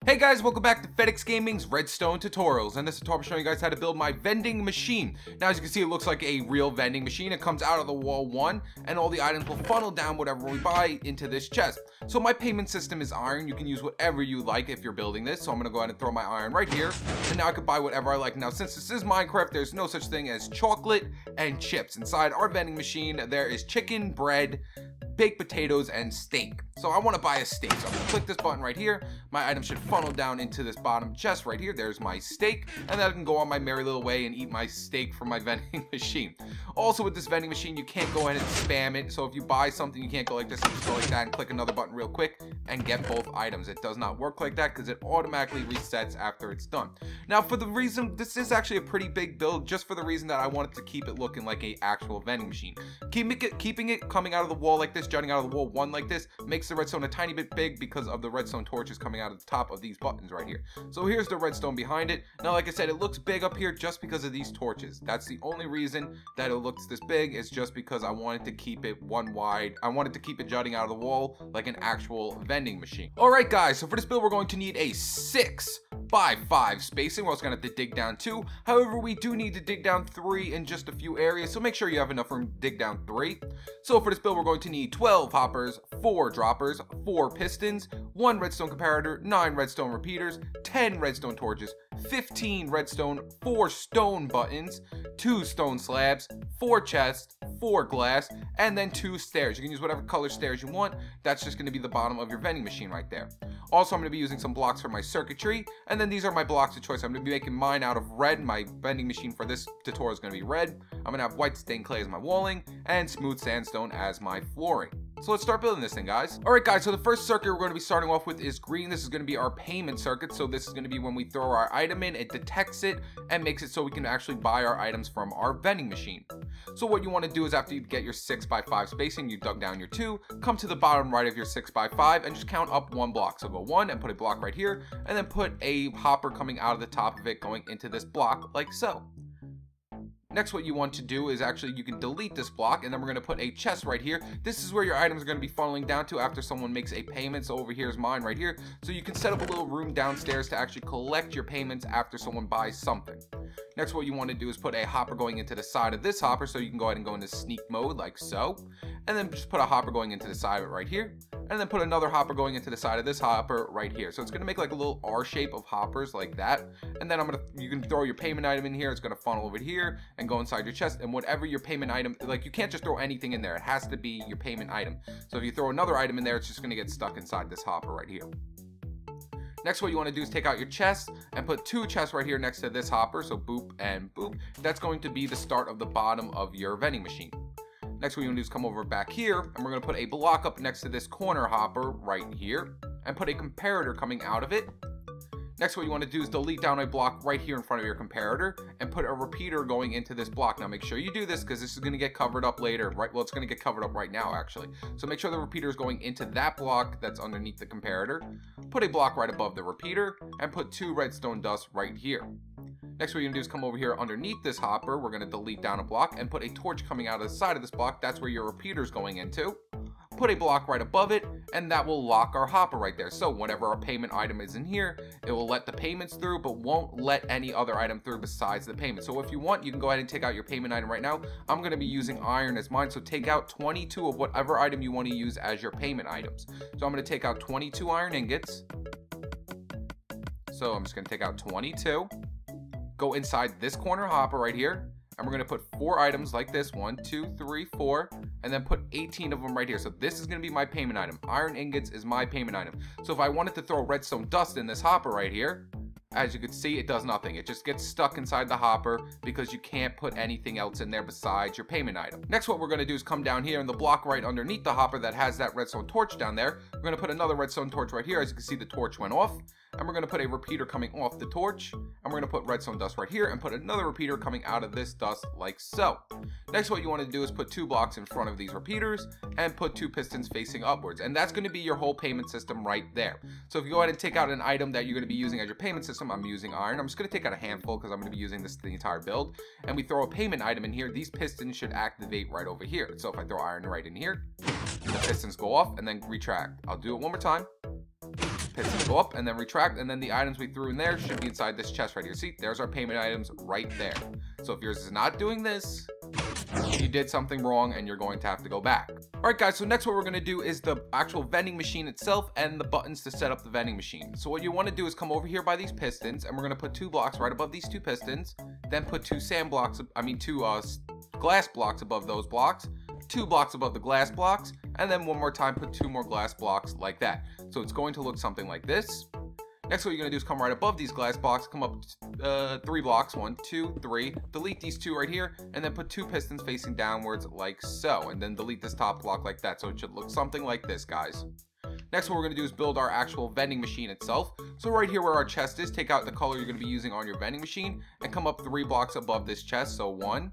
Hey guys, welcome back to FedEx Gaming's Redstone tutorials, and this tutorial I'm showing you guys how to build my vending machine. Now, as you can see, it looks like a real vending machine. It comes out of the wall 1, and all the items will funnel down whatever we buy into this chest. So my payment system is iron. You can use whatever you like if you're building this. So I'm gonna go ahead and throw my iron right here, and now I can buy whatever I like. Now, since this is Minecraft, there's no such thing as chocolate and chips. Inside our vending machine, there is chicken, bread, baked potatoes, and steak. So I want to buy a steak, so I'm gonna click this button right here. My item should funnel down into this bottom chest right here. There's my steak, and then I can go on my merry little way and eat my steak from my vending machine. Also, with this vending machine, you can't go ahead and spam it. So if you buy something, you can't go like this and just go like that and click another button real quick and get both items. It does not work like that because it automatically resets after it's done. Now, for the reason, this is actually a pretty big build, just for the reason that I wanted to keep it looking like a actual vending machine. Keeping it coming out of the wall like this, jutting out of the wall 1 like this, makes the redstone a tiny bit big because of the redstone torches coming out of the top of these buttons right here. So here's the redstone behind it. Now, like I said, it looks big up here just because of these torches. That's the only reason that it looks this big, is just because I wanted to keep it one wide. I wanted to keep it jutting out of the wall like an actual vending machine. Alright guys, so for this build we're going to need a 6x5 spacing. We're also going to have to dig down 2. However, we do need to dig down 3 in just a few areas, so make sure you have enough room to dig down 3. So for this build we're going to need 12 hoppers, 4 droppers, 4 pistons, 1 redstone comparator, 9 redstone repeaters, 10 redstone torches, 15 redstone, 4 stone buttons, 2 stone slabs, 4 chests, 4 glass, and then 2 stairs. You can use whatever color stairs you want. That's just going to be the bottom of your vending machine right there. Also, I'm going to be using some blocks for my circuitry, and then these are my blocks of choice. I'm going to be making mine out of red. My vending machine for this tutorial is going to be red. I'm going to have white stained clay as my walling, and smooth sandstone as my flooring. So let's start building this thing, guys. Alright guys, so the first circuit we're going to be starting off with is green. This is going to be our payment circuit. So this is going to be when we throw our item in, it detects it and makes it so we can actually buy our items from our vending machine. So what you want to do is, after you get your 6x5 spacing, you dug down your 2, come to the bottom right of your 6x5 and just count up 1 block. So go 1 and put a block right here, and then put a hopper coming out of the top of it going into this block like so. Next, what you want to do is actually, you can delete this block, and then we're going to put a chest right here. This is where your items are going to be funneling down to after someone makes a payment. So over here is mine right here. So you can set up a little room downstairs to actually collect your payments after someone buys something. Next, what you want to do is put a hopper going into the side of this hopper, so you can go ahead and go into sneak mode like so. And then just put a hopper going into the side of it right here. And then put another hopper going into the side of this hopper right here. So it's going to make like a little R shape of hoppers like that. And then you can throw your payment item in here. It's going to funnel over here and go inside your chest. And whatever your payment item, like, you can't just throw anything in there. It has to be your payment item. So if you throw another item in there, it's just going to get stuck inside this hopper right here. Next, what you want to do is take out your chest and put 2 chests right here next to this hopper. So boop and boop. That's going to be the start of the bottom of your vending machine. Next, what you want to do is come over back here, and we're going to put a block up next to this corner hopper right here, and put a comparator coming out of it. Next, what you want to do is delete down a block right here in front of your comparator, and put a repeater going into this block. Now, make sure you do this, because this is going to get covered up later, right? Well, it's going to get covered up right now, actually. So make sure the repeater is going into that block that's underneath the comparator. Put a block right above the repeater, and put 2 redstone dust right here. Next, what you're going to do is come over here underneath this hopper. We're going to delete down a block and put a torch coming out of the side of this block. That's where your repeater is going into. Put a block right above it, and that will lock our hopper right there. So whenever our payment item is in here, it will let the payments through, but won't let any other item through besides the payment. So if you want, you can go ahead and take out your payment item right now. I'm going to be using iron as mine, so take out 22 of whatever item you want to use as your payment items. So I'm going to take out 22 iron ingots. So I'm just going to take out 22. Go inside this corner hopper right here, and we're going to put 4 items like this, 1, 2, 3, 4, and then put 18 of them right here. So this is going to be my payment item. Iron ingots is my payment item. So if I wanted to throw redstone dust in this hopper right here, as you can see, it does nothing. It just gets stuck inside the hopper because you can't put anything else in there besides your payment item. Next, what we're going to do is come down here, and the block right underneath the hopper that has that redstone torch down there, we're going to put another redstone torch right here. As you can see, the torch went off. And we're going to put a repeater coming off the torch, and we're going to put redstone dust right here and put another repeater coming out of this dust like so. Next, what you want to do is put 2 blocks in front of these repeaters and put 2 pistons facing upwards, and that's going to be your whole payment system right there. So if you go ahead and take out an item that you're going to be using as your payment system, I'm using iron. I'm just going to take out a handful because I'm going to be using this the entire build, and we throw a payment item in here. These pistons should activate right over here. So if I throw iron right in here, the pistons go off and then retract. I'll do it one more time. Pistons go up and then retract, and then the items we threw in there should be inside this chest right here. See, there's our payment items right there. So if yours is not doing this, you did something wrong and you're going to have to go back. Alright guys, so next what we're going to do is the actual vending machine itself and the buttons to set up the vending machine. So what you want to do is come over here by these pistons, and we're going to put 2 blocks right above these 2 pistons, then put 2 glass blocks above those blocks, 2 blocks above the glass blocks, and then one more time put 2 more glass blocks like that. So it's going to look something like this. Next, what you're going to do is come right above these glass blocks, come up 3 blocks, 1, 2, 3, delete these 2 right here, and then put 2 pistons facing downwards like so, and then delete this top block like that. So it should look something like this, guys. Next, what we're going to do is build our actual vending machine itself. So right here where our chest is, take out the color you're going to be using on your vending machine, and come up 3 blocks above this chest. So 1,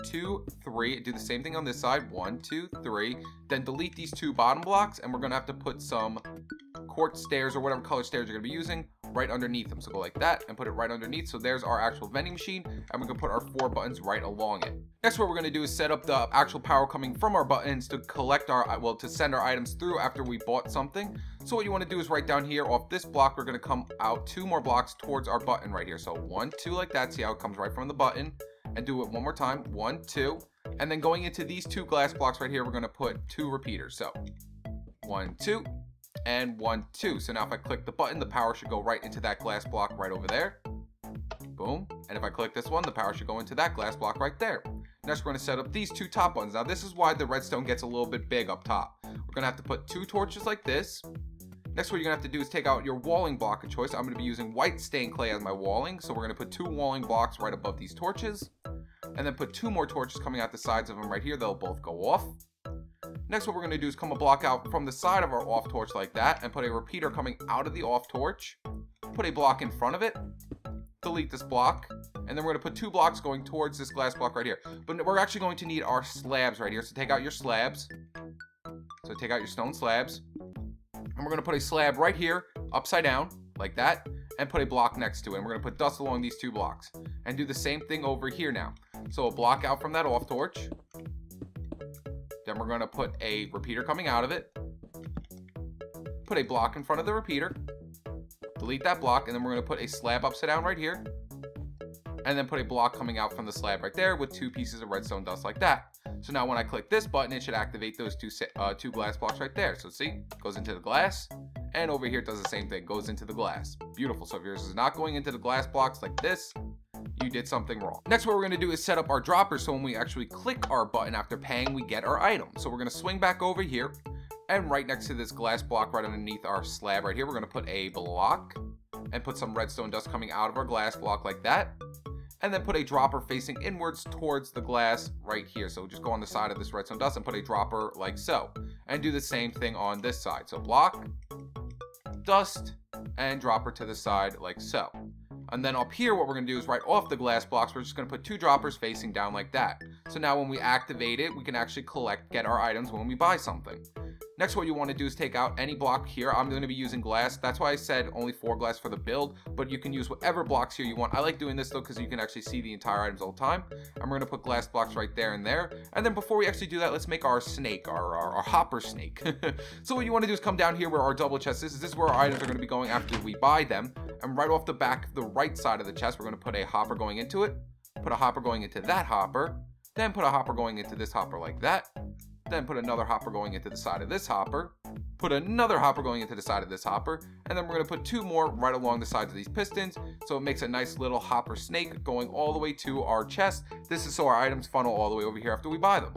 2, 3, do the same thing on this side, 1, 2, 3, then delete these 2 bottom blocks, and we're going to have to put some quartz stairs or whatever color stairs you're going to be using right underneath them. So go like that and put it right underneath. So there's our actual vending machine, and we're going to put our 4 buttons right along it. Next, what we're going to do is set up the actual power coming from our buttons to collect our, to send our items through after we bought something. So what you want to do is right down here off this block, we're going to come out 2 more blocks towards our button right here. So 1, 2 like that. See how it comes right from the button, and do it one more time, 1, 2, and then going into these 2 glass blocks right here, we're going to put 2 repeaters. So 1, 2, and 1, 2. So now if I click the button, the power should go right into that glass block right over there. Boom. And if I click this one, the power should go into that glass block right there. Next, we're going to set up these 2 top buttons. Now this is why the redstone gets a little bit big up top. We're going to have to put 2 torches like this. Next, what you're going to have to do is take out your walling block of choice. I'm going to be using white stained clay as my walling. So we're going to put 2 walling blocks right above these torches, and then put 2 more torches coming out the sides of them right here. They'll both go off. Next, what we're going to do is come a block out from the side of our off torch like that, and put a repeater coming out of the off torch. Put a block in front of it. Delete this block, and then we're going to put 2 blocks going towards this glass block right here. But we're actually going to need our slabs right here. So take out your slabs. So take out your stone slabs. And we're going to put a slab right here, upside down, like that, and put a block next to it. And we're going to put dust along these 2 blocks. And do the same thing over here now. So a block out from that off torch. Then we're going to put a repeater coming out of it. Put a block in front of the repeater. Delete that block, and then we're going to put a slab upside down right here. And then put a block coming out from the slab right there with 2 pieces of redstone dust like that. So now when I click this button, it should activate those 2 glass blocks right there. So see, goes into the glass, and over here it does the same thing, goes into the glass. Beautiful. So if yours is not going into the glass blocks like this, you did something wrong. Next, what we're going to do is set up our droppers, so when we actually click our button after paying, we get our item. So we're going to swing back over here, and right next to this glass block right underneath our slab right here, we're going to put a block and put some redstone dust coming out of our glass block like that. And then put a dropper facing inwards towards the glass right here. So just go on the side of this redstone dust and put a dropper like so. And do the same thing on this side. So block, dust, and dropper to the side like so. And then up here, what we're going to do is right off the glass blocks, we're just going to put 2 droppers facing down like that. So now when we activate it, we can actually get our items when we buy something. Next, what you want to do is take out any block here. I'm going to be using glass. That's why I said only 4 glass for the build, but you can use whatever blocks here you want. I like doing this though because you can actually see the entire items all the time. And we're going to put glass blocks right there and there. And then before we actually do that, let's make our snake, our hopper snake. So what you want to do is come down here where our double chest is. This is where our items are going to be going after we buy them. And right off the back, the right side of the chest, we're going to put a hopper going into it. Put a hopper going into that hopper. Then put a hopper going into this hopper like that. Then put another hopper going into the side of this hopper. Put another hopper going into the side of this hopper. And then we're going to put 2 more right along the sides of these pistons. So it makes a nice little hopper snake going all the way to our chest. This is so our items funnel all the way over here after we buy them.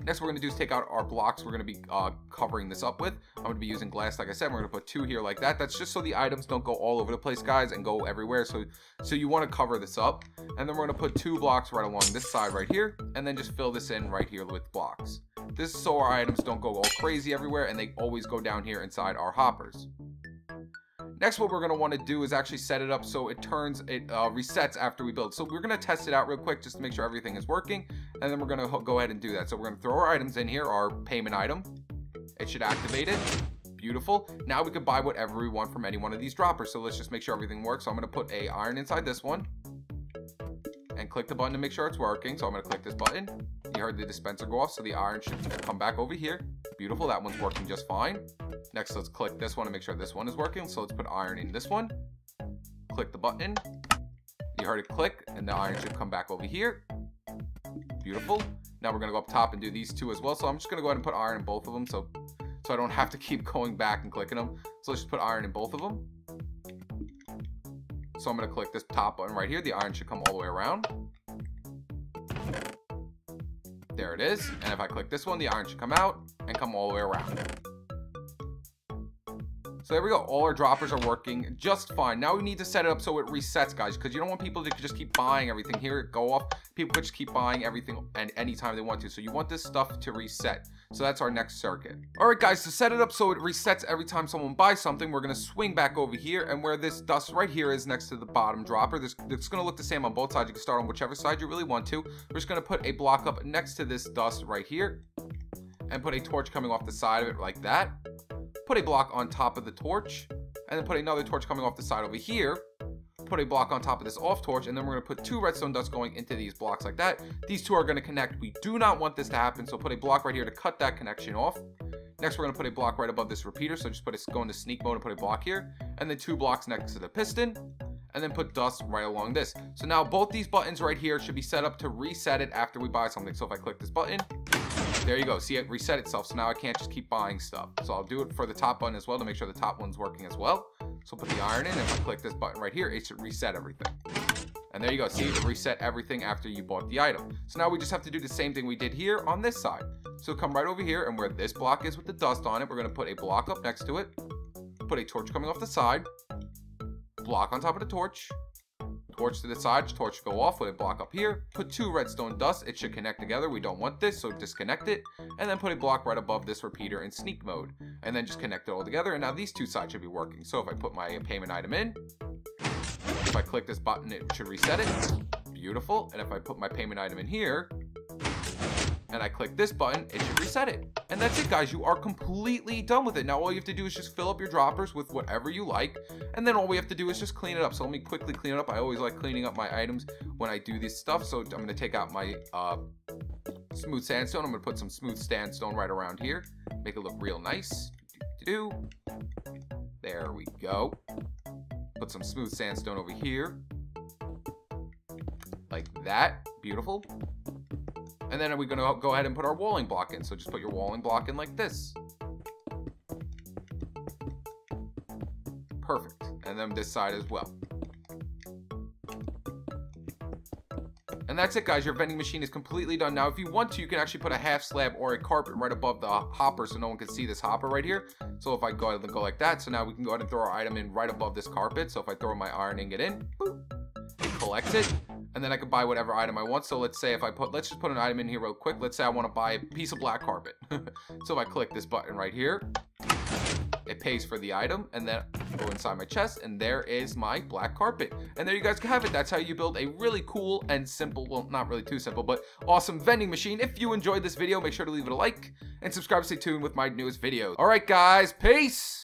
Next, what we're going to do is take out our blocks we're going to be covering this up with. I'm going to be using glass, like I said. We're going to put 2 here like that. That's just so the items don't go all over the place, guys, and go everywhere. So you want to cover this up. And then we're going to put 2 blocks right along this side right here. And then just fill this in right here with blocks. This is so our items don't go all crazy everywhere, and they always go down here inside our hoppers. Next, what we're going to want to do is actually set it up so it resets after we build. So we're going to test it out real quick just to make sure everything is working. And then we're going to go ahead and do that. So we're going to throw our items in here, our payment item. It should activate it. Beautiful. Now we can buy whatever we want from any one of these droppers. So let's just make sure everything works. So I'm going to put a iron inside this one. And click the button to make sure it's working. So I'm gonna click this button. You heard the dispenser go off, so the iron should come back over here. Beautiful, that one's working just fine. Next, let's click this one to make sure this one is working. So let's put iron in this one. Click the button. You heard it click, and the iron should come back over here. Beautiful. Now we're gonna go up top and do these two as well. So I'm just gonna go ahead and put iron in both of them, so I don't have to keep going back and clicking them. So let's just put iron in both of them. So I'm gonna click this top button right here. The iron should come all the way around. There it is. And if I click this one, the iron should come out and come all the way around. So there we go. All our droppers are working just fine. Now we need to set it up so it resets, guys, because you don't want people to just keep buying everything. Here, go off. People could just keep buying everything and anytime they want to. So you want this stuff to reset. So that's our next circuit. All right, guys, to set it up so it resets every time someone buys something, we're going to swing back over here, and where this dust right here is next to the bottom dropper, it's going to look the same on both sides. You can start on whichever side you really want to. We're just going to put a block up next to this dust right here and put a torch coming off the side of it like that. Put a block on top of the torch, and then put another torch coming off the side over here. Put a block on top of this off torch, and then we're going to put 2 redstone dust going into these blocks like that. These 2 are going to connect. We do not want this to happen, so put a block right here to cut that connection off. Next, we're going to put a block right above this repeater, so just go into sneak mode and put a block here, and then 2 blocks next to the piston, and then put dust right along this. So now both these buttons right here should be set up to reset it after we buy something. So if I click this button, there you go. See, it reset itself. So now I can't just keep buying stuff. So I'll do it for the top button as well to make sure the top one's working as well. So put the iron in, and if I click this button right here, it should reset everything. And there you go. See, it reset everything after you bought the item. So now we just have to do the same thing we did here on this side. So come right over here, and where this block is with the dust on it, we're going to put a block up next to it. Put a torch coming off the side. Block on top of the torch. Torch to the side, torch should go off with a block up here. Put 2 redstone dust, it should connect together. We don't want this, so disconnect it. And then put a block right above this repeater in sneak mode. And then just connect it all together, and now these 2 sides should be working. So if I put my payment item in, if I click this button, it should reset it. Beautiful. And if I put my payment item in here, and I click this button, it should reset it. And that's it, guys. You are completely done with it. Now all you have to do is just fill up your droppers with whatever you like, and then all we have to do is just clean it up. So let me quickly clean it up. I always like cleaning up my items when I do this stuff. So I'm going to take out my smooth sandstone. I'm going to put some smooth sandstone right around here, make it look real nice. There we go. Put some smooth sandstone over here like that. Beautiful. And then we're going to go ahead and put our walling block in. So just put your walling block in like this. Perfect. And then this side as well. And that's it, guys. Your vending machine is completely done. Now, if you want to, you can actually put a half slab or a carpet right above the hopper so no one can see this hopper right here. So if I go ahead and go like that, so now we can go ahead and throw our item in right above this carpet. So if I throw my iron ingot in, boop, it collects it. And then I can buy whatever item I want. So let's say if I let's just put an item in here real quick. Let's say I want to buy a piece of black carpet. So if I click this button right here, it pays for the item, and then I go inside my chest, and there is my black carpet. And there you guys have it. That's how you build a really cool and simple, well, not really too simple, but awesome vending machine. If you enjoyed this video, make sure to leave it a like and subscribe to stay tuned with my newest videos. All right, guys, peace.